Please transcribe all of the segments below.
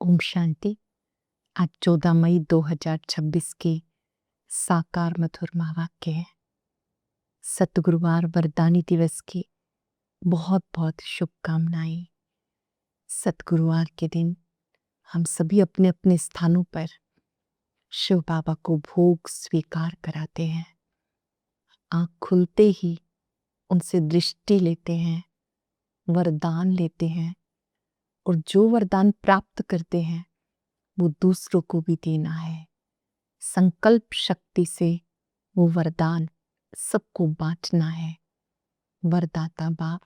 ओम शांति। आज 14 मई 2026 के साकार मधुर महावाक्य है। सतगुरुवार वरदानी दिवस की बहुत बहुत शुभकामनाएं। सतगुरुवार के दिन हम सभी अपने अपने स्थानों पर शिव बाबा को भोग स्वीकार कराते हैं। आँख खुलते ही उनसे दृष्टि लेते हैं, वरदान लेते हैं और जो वरदान प्राप्त करते हैं वो दूसरों को भी देना है। संकल्प शक्ति से वो वरदान सबको बांटना है। वरदाता बाप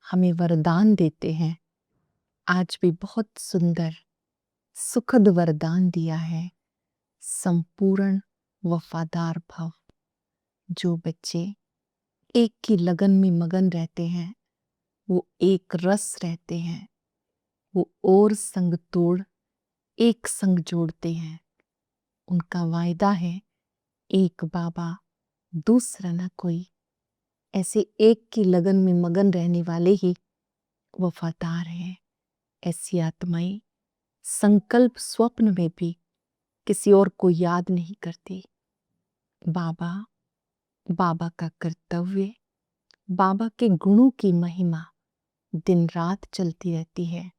हमें वरदान देते हैं। आज भी बहुत सुंदर सुखद वरदान दिया है, संपूर्ण वफादार भव। जो बच्चे एक की लगन में मगन रहते हैं वो एक रस रहते हैं, वो और संग तोड़ एक संग जोड़ते हैं। उनका वायदा है एक बाबा दूसरा न कोई। ऐसे एक की लगन में मगन रहने वाले ही वफादार हैं। ऐसी आत्माएं संकल्प स्वप्न में भी किसी और को याद नहीं करती। बाबा, बाबा का कर्तव्य, बाबा के गुणों की महिमा दिन रात चलती रहती है।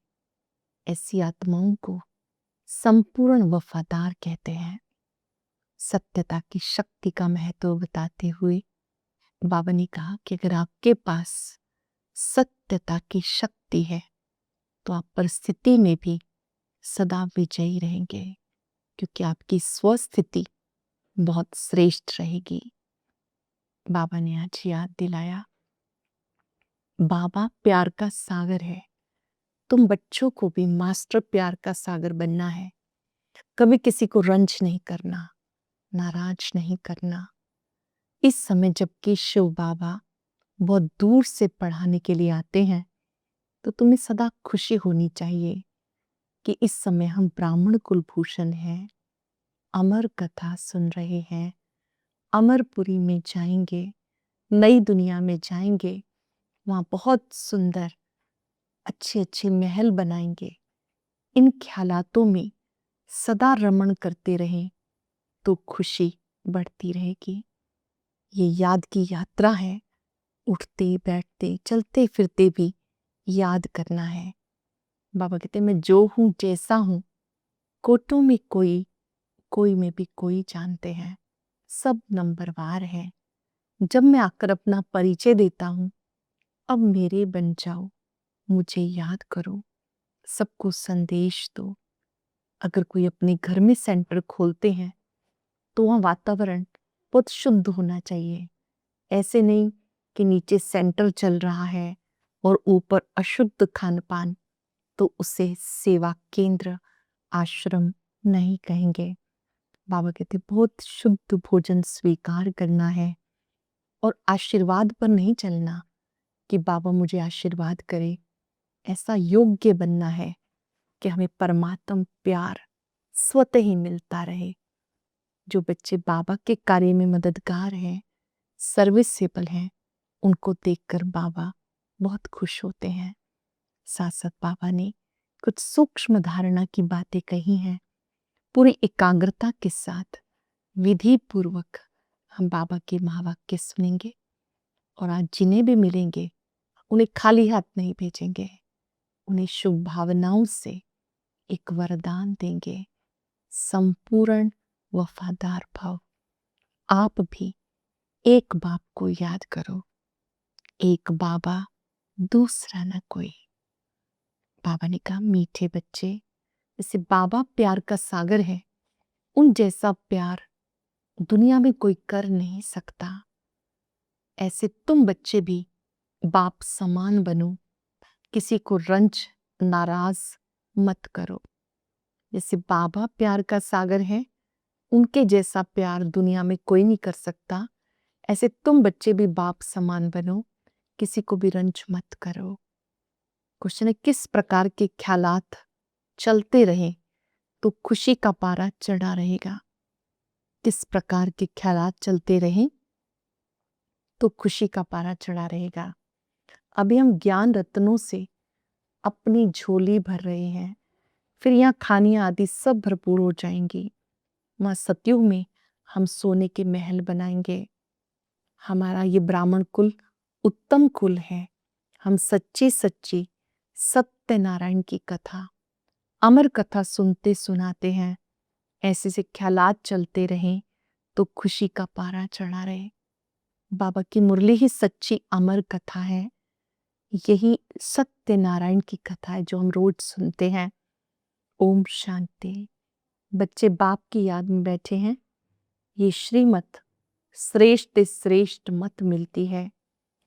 ऐसी आत्माओं को संपूर्ण वफादार कहते हैं। सत्यता की शक्ति का महत्व बताते हुए बाबा ने कहा कि अगर आपके पास सत्यता की शक्ति है तो आप परिस्थिति में भी सदा विजयी रहेंगे, क्योंकि आपकी स्वस्थिति बहुत श्रेष्ठ रहेगी। बाबा ने आज याद दिलाया, बाबा प्यार का सागर है। तुम बच्चों को भी मास्टर प्यार का सागर बनना है। कभी किसी को रंज नहीं करना, नाराज नहीं करना। इस समय जबकि शिव बाबा बहुत दूर से पढ़ाने के लिए आते हैं तो तुम्हें सदा खुशी होनी चाहिए कि इस समय हम ब्राह्मण कुलभूषण हैं, अमर कथा सुन रहे हैं, अमरपुरी में जाएंगे, नई दुनिया में जाएंगे, वहाँ बहुत सुंदर अच्छे अच्छे महल बनाएंगे। इन ख्यालातों में सदा रमण करते रहें तो खुशी बढ़ती रहेगी। ये याद की यात्रा है। उठते बैठते चलते फिरते भी याद करना है। बाबा कहते मैं जो हूं जैसा हूं, कोटों में कोई, कोई में भी कोई जानते हैं, सब नंबरवार है। जब मैं आकर अपना परिचय देता हूं, अब मेरे बन जाओ, मुझे याद करो, सबको संदेश दो। अगर कोई अपने घर में सेंटर खोलते हैं तो वहाँ वातावरण बहुत शुद्ध होना चाहिए। ऐसे नहीं कि नीचे सेंटर चल रहा है और ऊपर अशुद्ध खान पान, तो उसे सेवा केंद्र, आश्रम नहीं कहेंगे। बाबा कहते बहुत शुद्ध भोजन स्वीकार करना है और आशीर्वाद पर नहीं चलना कि बाबा मुझे आशीर्वाद करे। ऐसा योग्य बनना है कि हमें परमात्म प्यार स्वतः ही मिलता रहे। जो बच्चे बाबा के कार्य में मददगार हैं, सर्विसेबल हैं, उनको देखकर बाबा बहुत खुश होते हैं। साथ साथ बाबा ने कुछ सूक्ष्म धारणा की बातें कही हैं। पूरी एकाग्रता के साथ विधि पूर्वक हम बाबा के महावाक्य सुनेंगे और आज जिन्हें भी मिलेंगे उन्हें खाली हाथ नहीं भेजेंगे। उन्हें शुभ भावनाओं से एक वरदान देंगे, संपूर्ण वफादार भाव। आप भी एक बाप को याद करो, एक बाबा दूसरा न कोई। बाबा ने कहा मीठे बच्चे, जैसे बाबा प्यार का सागर है, उन जैसा प्यार दुनिया में कोई कर नहीं सकता। ऐसे तुम बच्चे भी बाप समान बनो, किसी को रंज नाराज मत करो। जैसे बाबा प्यार का सागर है, उनके जैसा प्यार दुनिया में कोई नहीं कर सकता। ऐसे तुम बच्चे भी बाप समान बनो, किसी को भी रंज मत करो। क्वेश्चन है किस प्रकार के ख्यालात चलते रहे तो खुशी का पारा चढ़ा रहेगा। किस प्रकार के ख्यालात चलते रहे तो खुशी का पारा चढ़ा रहेगा। अभी हम ज्ञान रत्नों से अपनी झोली भर रहे हैं, फिर यहाँ खानियाँ आदि सब भरपूर हो जाएंगी। वहाँ सतयुग में हम सोने के महल बनाएंगे। हमारा ये ब्राह्मण कुल उत्तम कुल है। हम सच्ची सच्ची सत्यनारायण की कथा, अमर कथा सुनते सुनाते हैं। ऐसे से ख्यालात चलते रहें तो खुशी का पारा चढ़ा रहे। बाबा की मुरली ही सच्ची अमर कथा है। यही सत्यनारायण की कथा है जो हम रोज सुनते हैं। ओम शांति। बच्चे बाप की याद में बैठे हैं। ये श्रीमत श्रेष्ठ श्रेष्ठ मत मिलती है।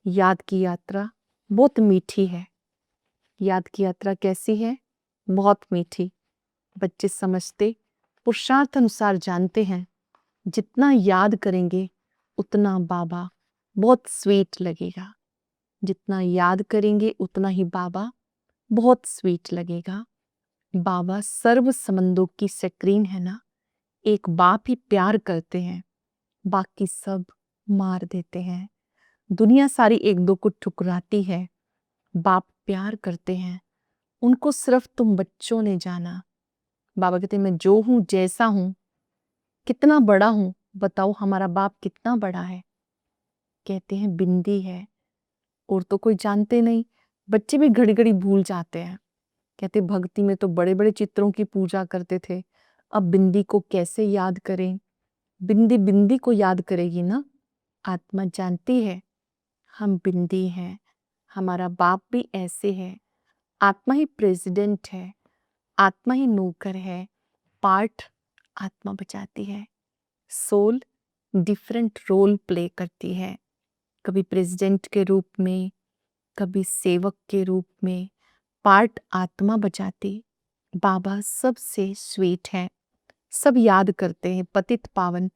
याद की यात्रा बहुत मीठी है। याद की यात्रा कैसी है? बहुत मीठी। बच्चे समझते, पुरुषार्थ अनुसार जानते हैं, जितना याद करेंगे उतना बाबा बहुत स्वीट लगेगा। जितना याद करेंगे उतना ही बाबा बहुत स्वीट लगेगा। बाबा सर्व संबंधों की स्क्रीन है ना। एक बाप ही प्यार करते हैं, बाकी सब मार देते हैं। दुनिया सारी एक दो को ठुकराती है, बाप प्यार करते हैं। उनको सिर्फ तुम बच्चों ने जाना। बाबा कहते हैं मैं जो हूं जैसा हूं, कितना बड़ा हूं, बताओ हमारा बाप कितना बड़ा है। कहते हैं बिंदी है, और तो कोई जानते नहीं। बच्चे भी घड़ी घड़ी भूल जाते हैं। कहते भक्ति में तो बड़े बड़े चित्रों की पूजा करते थे, अब बिंदी को कैसे याद करें। बिंदी बिंदी को याद करेगी ना। आत्मा जानती है हम बिंदी हैं, हमारा बाप भी ऐसे है। आत्मा ही प्रेसिडेंट है, आत्मा ही नौकर है। पार्ट आत्मा बचाती है। सोल डिफरेंट रोल प्ले करती है, कभी प्रेसिडेंट के रूप में, कभी सेवक के रूप में। पार्ट आत्मा बचाती। बाबा सबसे स्वीट है, सब याद करते हैं। पतित पावन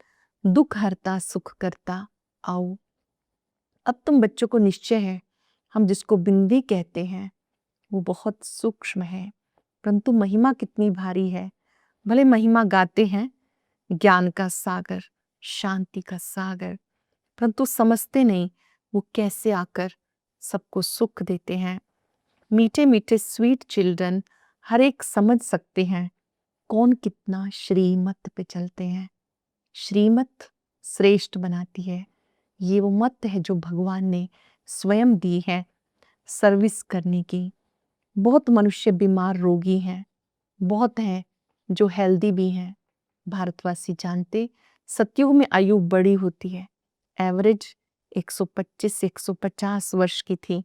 दुख हरता सुख करता। आओ अब तुम बच्चों को निश्चय है, हम जिसको बिंदी कहते हैं वो बहुत सूक्ष्म है, परंतु महिमा कितनी भारी है। भले महिमा गाते हैं, ज्ञान का सागर, शांति का सागर, परंतु समझते नहीं वो कैसे आकर सबको सुख देते हैं। मीठे मीठे स्वीट चिल्ड्रन हर एक समझ सकते हैं कौन कितना श्रीमत पे चलते हैं। श्रीमत श्रेष्ठ बनाती है। ये वो मत है जो भगवान ने स्वयं दी है सर्विस करने की। बहुत मनुष्य बीमार रोगी हैं, बहुत हैं जो हेल्दी भी हैं। भारतवासी जानते सतयुग में आयु बड़ी होती है। एवरेज 125 से 150 वर्ष की थी।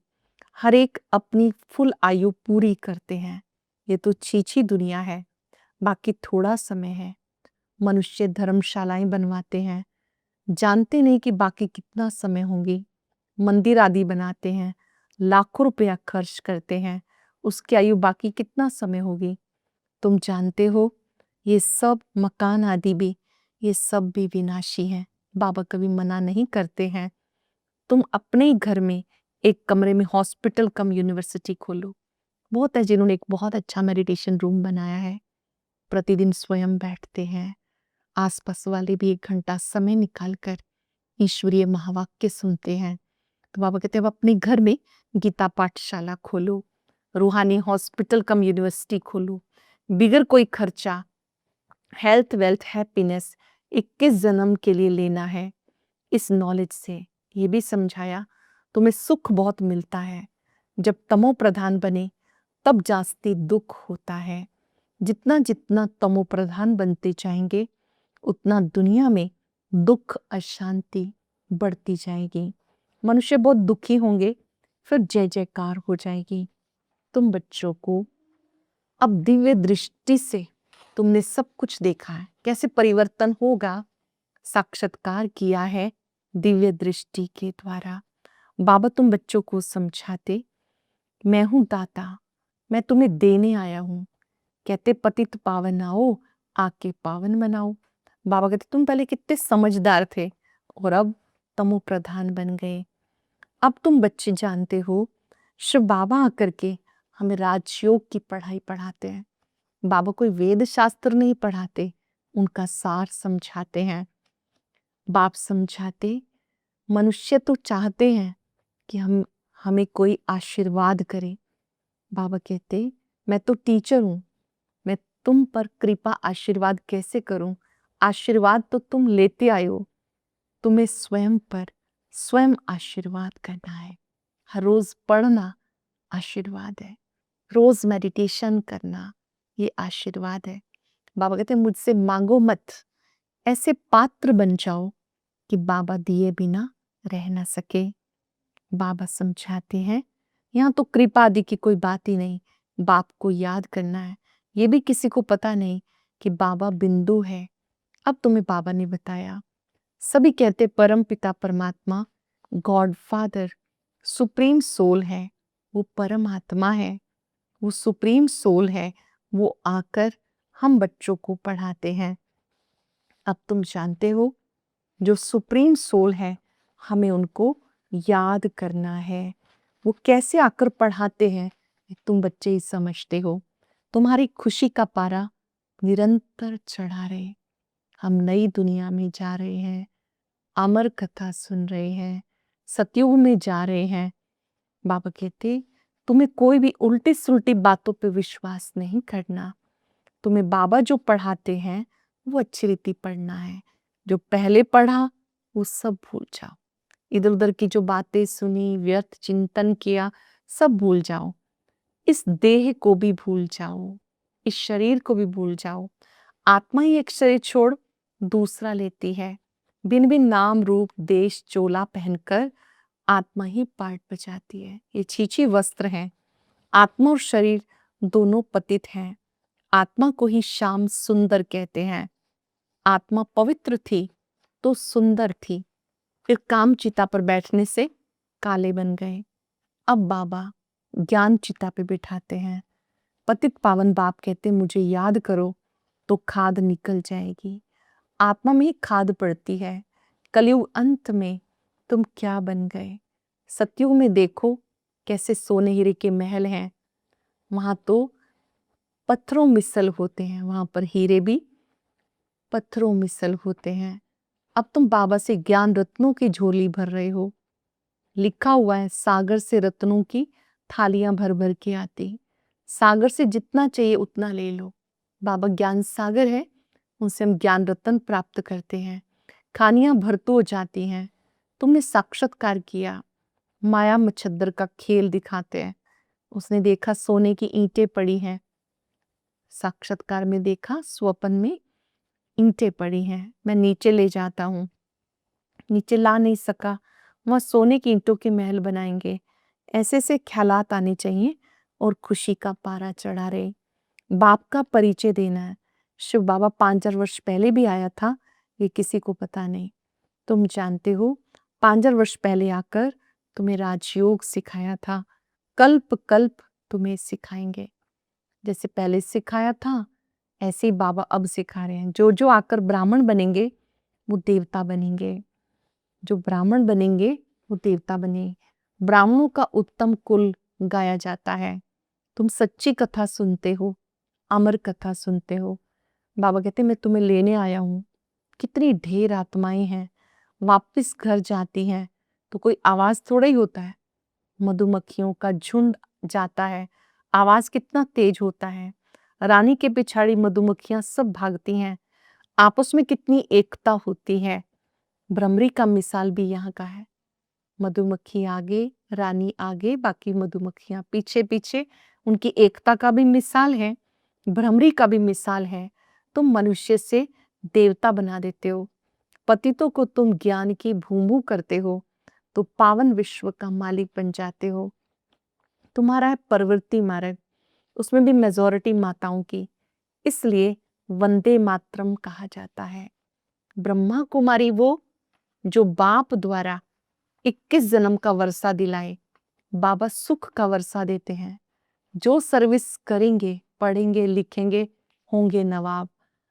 हर एक अपनी फुल आयु पूरी करते हैं। ये तो छीछी दुनिया है, बाकी थोड़ा समय है। मनुष्य धर्मशालाएं बनवाते हैं, जानते नहीं कि बाकी कितना समय होंगी। मंदिर आदि बनाते हैं, लाखों रुपया खर्च करते हैं, उसकी आयु बाकी कितना समय होगी। तुम जानते हो ये सब मकान आदि भी, ये सब भी विनाशी हैं। बाबा कभी मना नहीं करते हैं। तुम अपने ही घर में एक कमरे में हॉस्पिटल कम यूनिवर्सिटी खोलो। बहुत है जिन्होंने एक बहुत अच्छा मेडिटेशन रूम बनाया है, प्रतिदिन स्वयं बैठते हैं। आसपास वाले भी 1 घंटा समय निकालकर ईश्वरीय महावाक्य सुनते हैं। तो बाबा कहते हैं अब अपने घर में गीता पाठशाला खोलो, रूहानी हॉस्पिटल कम यूनिवर्सिटी खोलो, बिगर कोई खर्चा। हेल्थ वेल्थ हैप्पीनेस 21 जन्म के लिए लेना है। इस नॉलेज से ये भी समझाया तुम्हें सुख बहुत मिलता है। जब तमो प्रधान बने तब जास्ती दुख होता है। जितना जितना तमो प्रधान बनते जाएंगे उतना दुनिया में दुख अशांति बढ़ती जाएगी। मनुष्य बहुत दुखी होंगे, फिर जय जयकार हो जाएगी। तुम बच्चों को अब दिव्य दृष्टि से तुमने सब कुछ देखा है, कैसे परिवर्तन होगा साक्षात्कार किया है दिव्य दृष्टि के द्वारा। बाबा तुम बच्चों को समझाते, मैं हूं दाता, मैं तुम्हें देने आया हूं। कहते पतित पावन आओ, आके पावन बनाओ। बाबा कहते तुम पहले कितने समझदार थे और अब तमो प्रधान बन गए। अब तुम बच्चे जानते हो, शिव बाबा आकर के हमें राजयोग की पढ़ाई पढ़ाते हैं। बाबा कोई वेद शास्त्र नहीं पढ़ाते, उनका सार समझाते हैं। बाप समझाते, मनुष्य तो चाहते हैं कि हमें कोई आशीर्वाद करे। बाबा कहते मैं तो टीचर हूं, मैं तुम पर कृपा आशीर्वाद कैसे करूं? आशीर्वाद तो तुम लेते आए हो, तुम्हें स्वयं पर स्वयं आशीर्वाद करना है। हर रोज पढ़ना आशीर्वाद है, रोज मेडिटेशन करना ये आशीर्वाद है। बाबा कहते हैं मुझसे मांगो मत, ऐसे पात्र बन जाओ कि बाबा दिए बिना रह ना सके। बाबा समझाते हैं यहाँ तो कृपा आदि की कोई बात ही नहीं, बाप को याद करना है। ये भी किसी को पता नहीं कि बाबा बिंदु है। अब तुम्हें बाबा ने बताया। सभी कहते परम पिता परमात्मा, गॉड फादर, सुप्रीम सोल है, वो परम आत्मा है, वो सुप्रीम सोल है, वो आकर हम बच्चों को पढ़ाते हैं। अब तुम जानते हो जो सुप्रीम सोल है, हमें उनको याद करना है। वो कैसे आकर पढ़ाते हैं तुम बच्चे ही समझते हो। तुम्हारी खुशी का पारा निरंतर चढ़ा रहे। हम नई दुनिया में जा रहे हैं, अमर कथा सुन रहे हैं, सतयुग में जा रहे हैं। बाबा कहते तुम्हें कोई भी उल्टी सुल्टी बातों पे विश्वास नहीं करना। तुम्हें बाबा जो पढ़ाते हैं वो अच्छी रीति पढ़ना है। जो पहले पढ़ा वो सब भूल जाओ। इधर उधर की जो बातें सुनी, व्यर्थ चिंतन किया, सब भूल जाओ। इस देह को भी भूल जाओ, इस शरीर को भी भूल जाओ। आत्मा ही एक शरीर छोड़ दूसरा लेती है। बिन बिन नाम रूप देश चोला पहनकर आत्मा ही पाठ बजाती है। ये छीछी वस्त्र हैं। आत्मा और शरीर दोनों पतित हैं। आत्मा को ही श्याम सुंदर कहते हैं। आत्मा पवित्र थी तो सुंदर थी, फिर काम चिता पर बैठने से काले बन गए। अब बाबा ज्ञान चिता पे बिठाते हैं। पतित पावन बाप कहते मुझे याद करो तो खाद निकल जाएगी। आत्मा में ही खाद पड़ती है। कलयुग अंत में तुम क्या बन गए? सतयुग में देखो कैसे सोने हीरे के महल हैं। वहां तो पत्थरों मिसल होते हैं, वहां पर हीरे भी पत्थरों मिसल होते हैं। अब तुम बाबा से ज्ञान रत्नों की झोली भर रहे हो। लिखा हुआ है सागर से रत्नों की थालियां भर भर के आती। सागर से जितना चाहिए उतना ले लो। बाबा ज्ञान सागर है, उनसे हम ज्ञान रत्न प्राप्त करते हैं। खानियां भर तो जाती हैं। तुमने साक्षात्कार किया, माया मच्छर का खेल दिखाते हैं। उसने देखा सोने की ईंटें पड़ी हैं, साक्षात्कार में देखा स्वप्न में ईंटें पड़ी हैं, मैं नीचे ले जाता हूँ। नीचे ला नहीं सका, वहां सोने की ईंटों के महल बनाएंगे। ऐसे से ख्यालात आने चाहिए और खुशी का पारा चढ़ा रहे। बाप का परिचय देना है। शिव बाबा 5000 वर्ष पहले भी आया था, ये किसी को पता नहीं। तुम जानते हो 5000 वर्ष पहले आकर तुम्हें राजयोग सिखाया था। कल्प कल्प तुम्हें सिखाएंगे। जैसे पहले सिखाया था ऐसे ही बाबा अब सिखा रहे हैं। जो जो आकर ब्राह्मण बनेंगे वो देवता बनेंगे। जो ब्राह्मण बनेंगे वो देवता बने। ब्राह्मणों का उत्तम कुल गाया जाता है। तुम सच्ची कथा सुनते हो, अमर कथा सुनते हो। बाबा कहते मैं तुम्हें लेने आया हूँ। कितनी ढेर आत्माएं हैं, वापस घर जाती हैं तो कोई आवाज थोड़ा ही होता है। मधुमक्खियों का झुंड जाता है, आवाज कितना तेज होता है। रानी के पिछाड़ी मधुमक्खियां सब भागती हैं, आपस में कितनी एकता होती है। भ्रमरी का मिसाल भी यहाँ का है। मधुमक्खी आगे, रानी आगे, बाकी मधुमक्खियां पीछे पीछे। उनकी एकता का भी मिसाल है, भ्रमरी का भी मिसाल है। तुम मनुष्य से देवता बना देते हो। पतितों को तुम ज्ञान की भूमू करते हो तो पावन विश्व का मालिक बन जाते हो। तुम्हारा है प्रवृत्ति मार्ग, उसमें भी मेजॉरिटी माताओं की, इसलिए वंदे मातरम कहा जाता है। ब्रह्मा कुमारी वो जो बाप द्वारा 21 जन्म का वर्षा दिलाए। बाबा सुख का वर्षा देते हैं। जो सर्विस करेंगे, पढ़ेंगे, लिखेंगे, होंगे नवाब।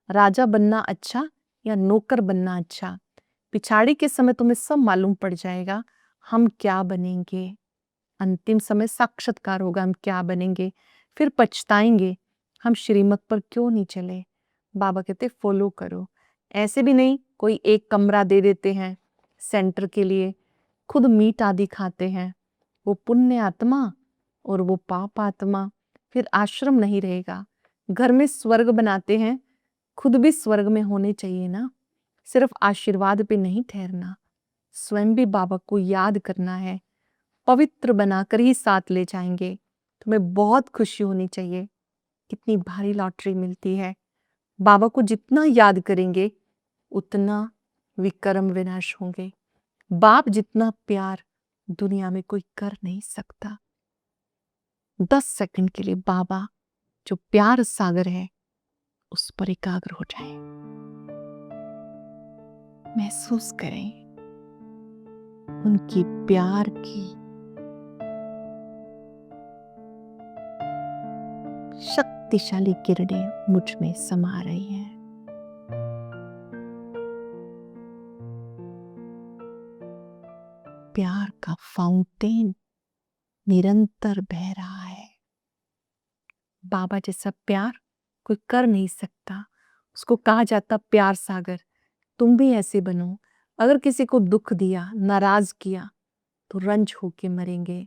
राजा बनना अच्छा या नौकर बनना अच्छा, पिछाड़ी के समय तुम्हें सब मालूम पड़ जाएगा हम क्या बनेंगे। अंतिम समय साक्षात्कार होगा हम क्या बनेंगे, फिर पछताएंगे हम श्रीमत पर क्यों नहीं चले। बाबा कहते फॉलो करो। ऐसे भी नहीं कोई एक कमरा दे देते हैं सेंटर के लिए, खुद मीट आदि खाते हैं। वो पुण्य आत्मा और वो पाप आत्मा, फिर आश्रम नहीं रहेगा। घर में स्वर्ग बनाते हैं, खुद भी स्वर्ग में होने चाहिए ना। सिर्फ आशीर्वाद पे नहीं ठहरना, स्वयं भी बाबा को याद करना है। पवित्र बनाकर ही साथ ले जाएंगे। तुम्हें बहुत खुशी होनी चाहिए। कितनी भारी लॉटरी मिलती है। बाबा को जितना याद करेंगे उतना विक्रम विनाश होंगे। बाप जितना प्यार दुनिया में कोई कर नहीं सकता। 10 सेकंड के लिए बाबा जो प्यार सागर है उस पर एकाग्र हो जाए। महसूस करें उनकी प्यार की शक्तिशाली किरणें मुझ में समा रही हैं। प्यार का फाउंटेन निरंतर बह रहा है। बाबा जैसा प्यार कोई कर नहीं सकता। उसको कहा जाता प्यार सागर। तुम भी ऐसे बनो। अगर किसी को दुख दिया, नाराज किया तो रंज होके मरेंगे।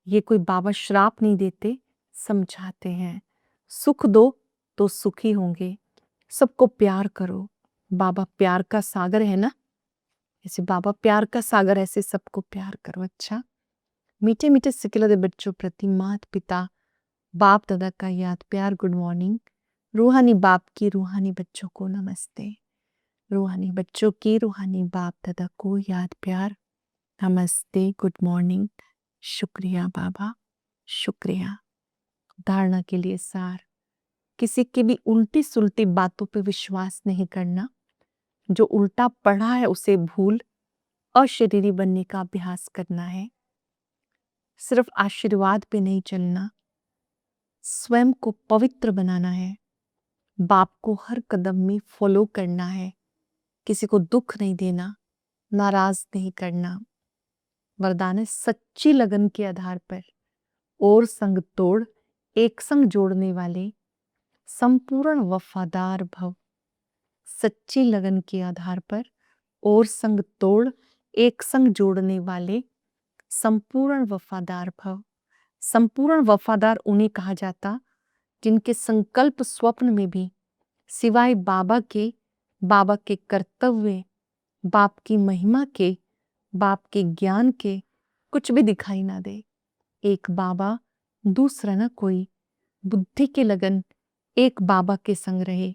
ये कोई बाबा श्राप नहीं देते, समझाते हैं। सुख दो तो सुखी होंगे। सबको प्यार करो। बाबा प्यार का सागर है ना, ऐसे बाबा प्यार का सागर, ऐसे सबको प्यार करो। अच्छा, मीठे मीठे सिकिलर बच्चों प्रति माता पिता बाप दादा का याद प्यार गुड मॉर्निंग। रूहानी बाप की रूहानी बच्चों को नमस्ते। रूहानी बच्चों की रूहानी बाप दादा को याद प्यार नमस्ते गुड मॉर्निंग। शुक्रिया बाबा, शुक्रिया। धारणा के लिए सार, किसी की भी उल्टी सुलटी बातों पे विश्वास नहीं करना। जो उल्टा पढ़ा है उसे भूल अशरीरी बनने का अभ्यास करना है। सिर्फ आशीर्वाद पे नहीं चलना, स्वयं को पवित्र बनाना है। बाप को हर कदम में फॉलो करना है। किसी को दुख नहीं देना, नाराज नहीं करना। वरदान है सच्ची लगन के आधार पर और संग तोड़ एक संग जोड़ने वाले संपूर्ण वफादार भव। सच्ची लगन के आधार पर और संग तोड़ एक संग जोड़ने वाले संपूर्ण वफादार भव। संपूर्ण वफादार उन्हें कहा जाता जिनके संकल्प स्वप्न में भी सिवाय बाबा के कर्तव्य, बाप की महिमा के, बाप के ज्ञान के कुछ भी दिखाई ना दे। एक बाबा दूसरा न कोई। बुद्धि के लगन एक बाबा के संग रहे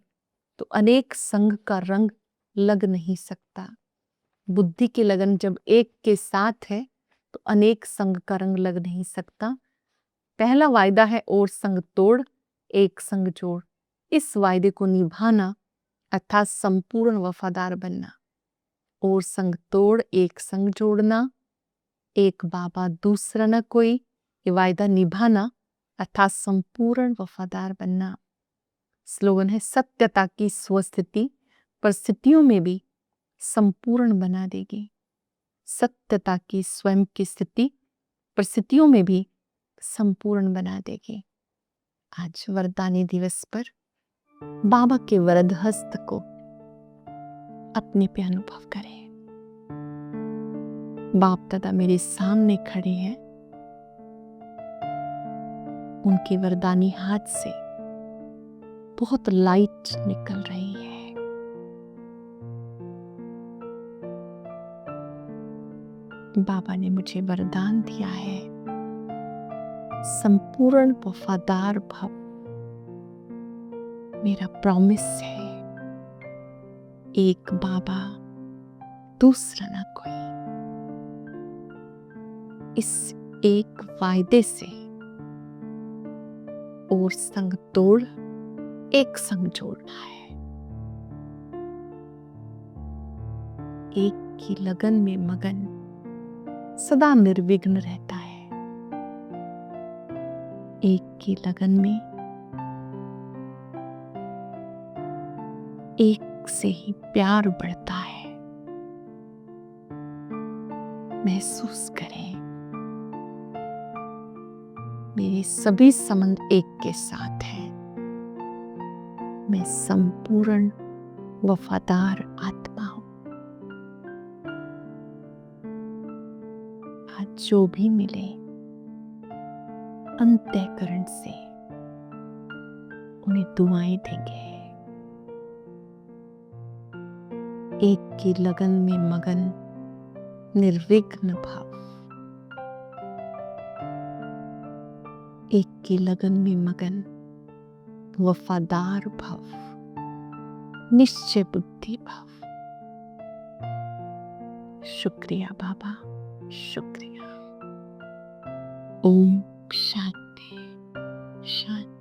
तो अनेक संग का रंग लग नहीं सकता। बुद्धि की लगन जब एक के साथ है तो अनेक संग का रंग लग नहीं सकता। पहला वायदा है और संग तोड़ एक संग जोड़। इस वायदे को निभाना अर्थात संपूर्ण वफादार बनना। और संग तोड़ एक संग जोड़ना, एक बाबा दूसरा न कोई, ये वायदा निभाना अर्थात संपूर्ण वफादार बनना। स्लोगन है सत्यता की स्वस्थिति परिस्थितियों में भी संपूर्ण बना देगी। सत्यता की स्वयं की स्थिति परिस्थितियों में भी संपूर्ण बना देगी। आज वरदानी दिवस पर बाबा के वरद हस्त को अपने पे अनुभव करें। बाप दादा मेरे सामने खड़े हैं। उनके वरदानी हाथ से बहुत लाइट निकल रही है। बाबा ने मुझे वरदान दिया है संपूर्ण वफादार भव। मेरा प्रॉमिस है एक बाबा दूसरा ना कोई। इस एक वायदे से और संग तोड़ एक संग जोड़ना है। एक की लगन में मगन सदा निर्विघ्न रहता है। एक की लगन में एक से ही प्यार बढ़ता है। महसूस करें मेरे सभी संबंध एक के साथ हैं। मैं संपूर्ण वफादार आत्मा हूं। आज जो भी मिले अंतःकरण से उन्हें दुआएं देंगे। एक की लगन में मगन निर्विघ्न भाव, एक की लगन में मगन वफादार भाव, निश्चय बुद्धि भाव। शुक्रिया बाबा, शुक्रिया। ओम शांति शांति।